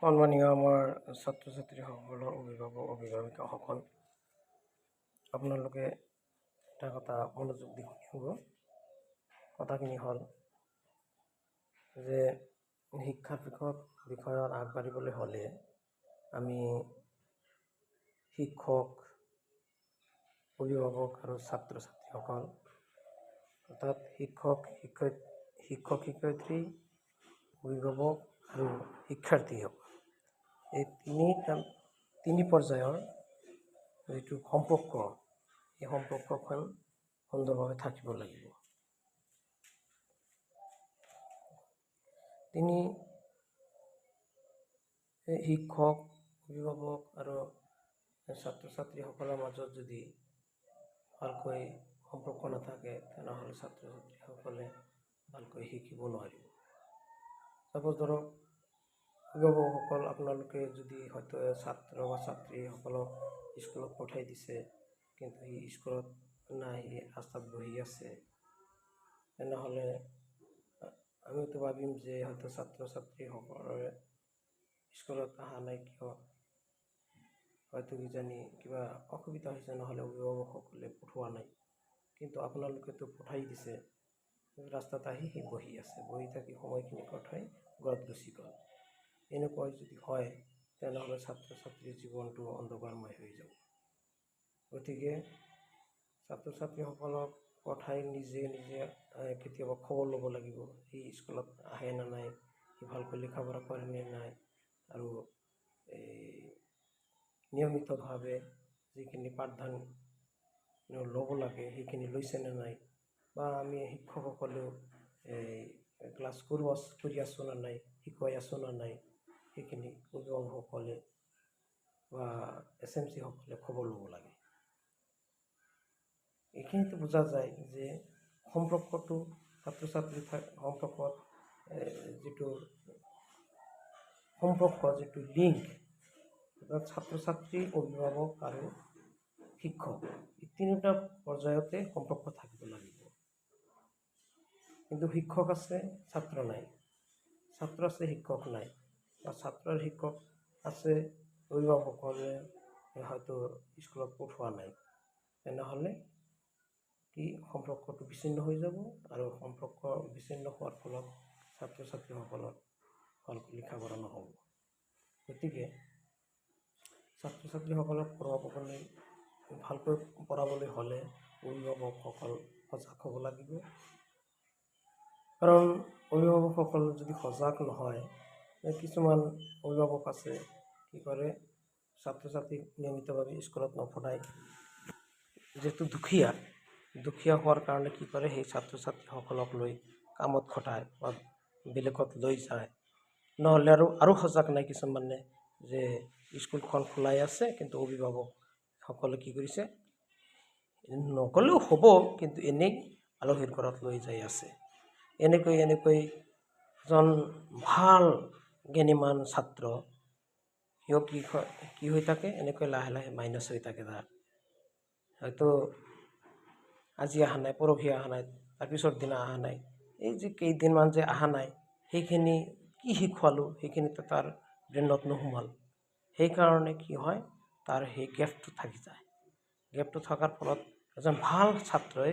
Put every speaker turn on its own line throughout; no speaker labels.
সন্মানীয় আমাৰ ছাত্ৰ ছাত্ৰীসকলৰ অভিভাৱক অভিভাৱিকাসকল, আপোনালোকে এটা কথা মনোযোগ দি শুনিব। কথাখিনি হ'ল যে শিক্ষাৰ বিষয়ত আগবাঢ়িবলৈ হ'লে আমি শিক্ষক, অভিভাৱক আৰু ছাত্ৰ ছাত্ৰীসকল, অৰ্থাৎ শিক্ষক শিক্ষয়িত্ৰী, অভিভাৱক আৰু শিক্ষাৰ্থীসকল, এই তিনি পৰ্যায়ৰ যিটো সম্পৰ্ক, এই সম্পৰ্কখন সুন্দৰভাৱে থাকিব লাগিব। শিক্ষক, অভিভাৱক আৰু ছাত্ৰ ছাত্ৰীসকলৰ মাজত যদি ভালকৈ সম্পৰ্ক নাথাকে, তেনেহ'লে ছাত্ৰ ছাত্ৰীসকলে ভালকৈ শিকিব নোৱাৰিব। চাপ'জ ধৰক, অভিভাৱকসকল, আপোনালোকে যদি হয়তো ছাত্ৰ বা ছাত্ৰীসকলক স্কুলত পঠাই দিছে, কিন্তু সি স্কুলত নাই, সি ৰাস্তাত বহি আছে, তেনেহ'লে আমিতো ভাবিম যে হয়তো ছাত্ৰ ছাত্ৰীসকলে স্কুলত অহা নাই কিয়, হয়তো কিজানি কিবা অসুবিধা হৈছে, নহ'লে অভিভাৱকসকলে পঠোৱা নাই। কিন্তু আপোনালোকেতো পঠাই দিছে, ৰাস্তাত আহি সি বহি আছে, বহি থাকি সময়খিনি কটাই ঘৰত গুচি গ'ল। এনেকুৱা যদি হয়, তেনেহ'লে ছাত্ৰ ছাত্ৰীৰ জীৱনটো অন্ধকাৰময় হৈ যাব। গতিকে ছাত্ৰ ছাত্ৰীসকলক পঠাই নিজে কেতিয়াবা খবৰ ল'ব লাগিব, সি স্কুলত আহে নে নাই, সি ভালকৈ লিখা পঢ়া কৰে নে নাই, আৰু নিয়মিতভাৱে যিখিনি পাঠদান ল'ব লাগে সেইখিনি লৈছে নে নাই, বা আমি শিক্ষকসকলেও ক্লাছ কৰি আছোঁ নে নাই, শিকাই আছোঁ নে নাই, সেইখিনি অভিভাৱকসকলে বা SMC সকলে খবৰ ল'ব লাগে। এইখিনিতে বুজা যায় যে সম্পৰ্কটো ছাত্ৰ ছাত্ৰীৰ সম্পৰ্কত যিটো লিংক, ছাত্ৰ ছাত্ৰী, অভিভাৱক আৰু শিক্ষক, এই তিনিটা পৰ্যায়তে সম্পৰ্ক থাকিব লাগিব। কিন্তু শিক্ষক আছে, ছাত্ৰ নাই, ছাত্ৰ আছে, শিক্ষক নাই, বা ছাত্ৰৰ শিক্ষক আছে, অভিভাৱকসকলে হয়তো স্কুলত পঠোৱা নাই, তেনেহ'লে কি সম্পৰ্কটো বিচ্ছিন্ন হৈ যাব, আৰু সম্পৰ্ক বিচ্ছিন্ন হোৱাৰ ফলত ছাত্ৰ ছাত্ৰীসকলৰ ভালকৈ লিখা পঢ়া নহ'ব। গতিকে ছাত্ৰ ছাত্ৰীসকলক ভালকৈ পঢ়াবলৈ হ'লে অভিভাৱকসকল সজাগ হ'ব লাগিব। কাৰণ অভিভাৱকসকল যদি সজাগ নহয়, কিছুমান অভিভাৱক আছে কি কৰে, ছাত্ৰ ছাত্ৰীক নিয়মিতভাৱে স্কুলত নপঠায়, যিহেতু দুখীয়া হোৱাৰ কাৰণে কি কৰে, সেই ছাত্ৰ ছাত্ৰীসকলক লৈ কামত খটায় বা বেলেগত লৈ যায়। নহ'লে আৰু সজাগ নাই কিছুমানে, যে স্কুলখন খোলাই আছে, কিন্তু অভিভাৱকসকলে কি কৰিছে, নগ'লেও হ'ব, কিন্তু এনেই আলহীৰ ঘৰত লৈ যাই আছে। এনেকৈ এজন ভাল জ্ঞানীমান ছাত্ৰ সিও কি হৈ থাকে, এনেকৈ লাহে লাহে মাইনাছ হৈ থাকে। তাৰ হয়তো আজি অহা নাই, পৰহি অহা নাই, তাৰপিছৰ দিনা অহা নাই, এই যে কেইদিনমান যে অহা নাই, সেইখিনি কি শিকোৱালোঁ সেইখিনিতো তাৰ ব্ৰেইনত নোসোমাল। সেইকাৰণে কি হয়, তাৰ সেই গেপটো থাকি যায়। গেপটো থকাৰ ফলত এজন ভাল ছাত্ৰই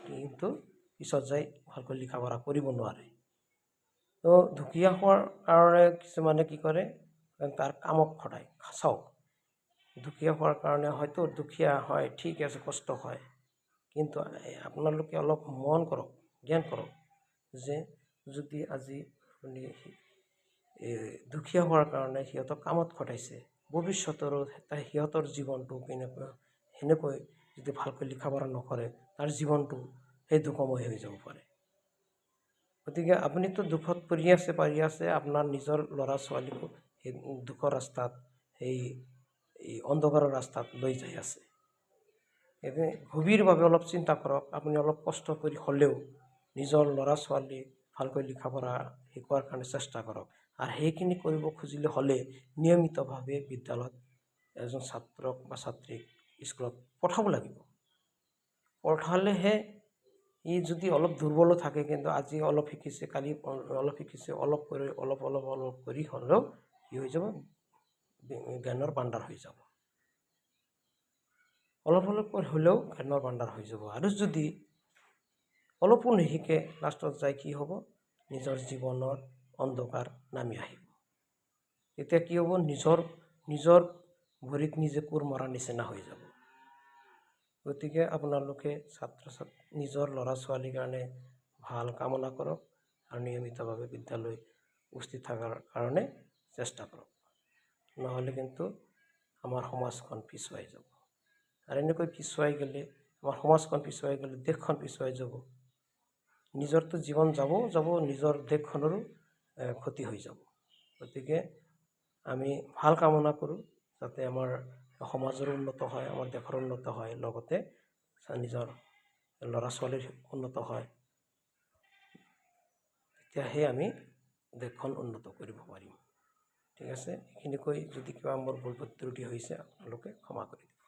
কিন্তু পিছত যাই ভালকৈ লিখা পঢ়া কৰিব নোৱাৰে। তো দুখীয়া হোৱাৰ কাৰণে কিছুমানে কি কৰে, তাৰ কামক খটায়। চাওক, দুখীয়া হোৱাৰ কাৰণে হয়তো দুখীয়া হয়, ঠিক আছে, কষ্ট হয়, কিন্তু আপোনালোকে অলপ মন কৰক, জ্ঞান কৰক, যে যদি আজি আপুনি দুখীয়া হোৱাৰ কাৰণে সিহঁতক কামত খটাইছে, ভৱিষ্যতৰো সিহঁতৰ জীৱনটো সেনেকৈ যদি ভালকৈ লিখা পঢ়া নকৰে, তাৰ জীৱনটো সেই দুখময় হৈ যাব পাৰে। গতিকে আপুনিতো দুখত পৰি আছে, আপোনাৰ নিজৰ ল'ৰা ছোৱালীকো সেই দুখৰ ৰাস্তাত, সেই অন্ধকাৰৰ ৰাস্তাত লৈ যাই আছে। গভীৰভাৱে অলপ চিন্তা কৰক। আপুনি অলপ কষ্ট কৰি হ'লেও নিজৰ ল'ৰা ছোৱালী ভালকৈ লিখা পঢ়া শিকোৱাৰ কাৰণে চেষ্টা কৰক। আৰু সেইখিনি কৰিব খুজিলে হ'লে নিয়মিতভাৱে বিদ্যালয়ত এজন ছাত্ৰক বা ছাত্ৰীক স্কুলত পঠাব লাগিব। পঠালেহে ই যদি অলপ দুৰ্বলো থাকে, কিন্তু আজি অলপ শিকিছে, কালি অলপ শিকিছে, অলপ কৰি হ'লেও কি হৈ যাব, জ্ঞানৰ ভাণ্ডাৰ হৈ যাব। অলপ হ'লেও জ্ঞানৰ ভাণ্ডাৰ হৈ যাব। আৰু যদি অলপো নিশিকে লাষ্টত যাই কি হ'ব, নিজৰ জীৱনৰ অন্ধকাৰ নামি আহিব। তেতিয়া কি হ'ব, নিজৰ ভৰিত নিজে কোৰ মৰাৰ নিচিনা হৈ যাব। গতিকে আপোনালোকে নিজৰ ল'ৰা ছোৱালীৰ কাৰণে ভাল কামনা কৰক আৰু নিয়মিতভাৱে বিদ্যালয় উপস্থিত থকাৰ কাৰণে চেষ্টা কৰক। নহ'লে কিন্তু আমাৰ সমাজখন পিছুৱাই যাব। আৰু এনেকৈ পিছুৱাই গ'লে, আমাৰ সমাজখন পিছুৱাই গ'লে দেশখন পিছুৱাই যাব। নিজৰতো জীৱন যাব, নিজৰ দেশখনৰো ক্ষতি হৈ যাব। গতিকে আমি ভাল কামনা কৰোঁ যাতে আমাৰ সমাজৰ উন্নত হয়, আমাৰ দেশৰ উন্নত হয়, লগতে নিজৰ ল'ৰা ছোৱালীৰ উন্নত হয়। তেতিয়াহে আমি দেশখন উন্নত কৰিব পাৰিম। ঠিক আছে, এইখিনিকৈ যদি কিবা মোৰ ভুল ত্ৰুটি হৈছে আপোনালোকে ক্ষমা কৰি দিব।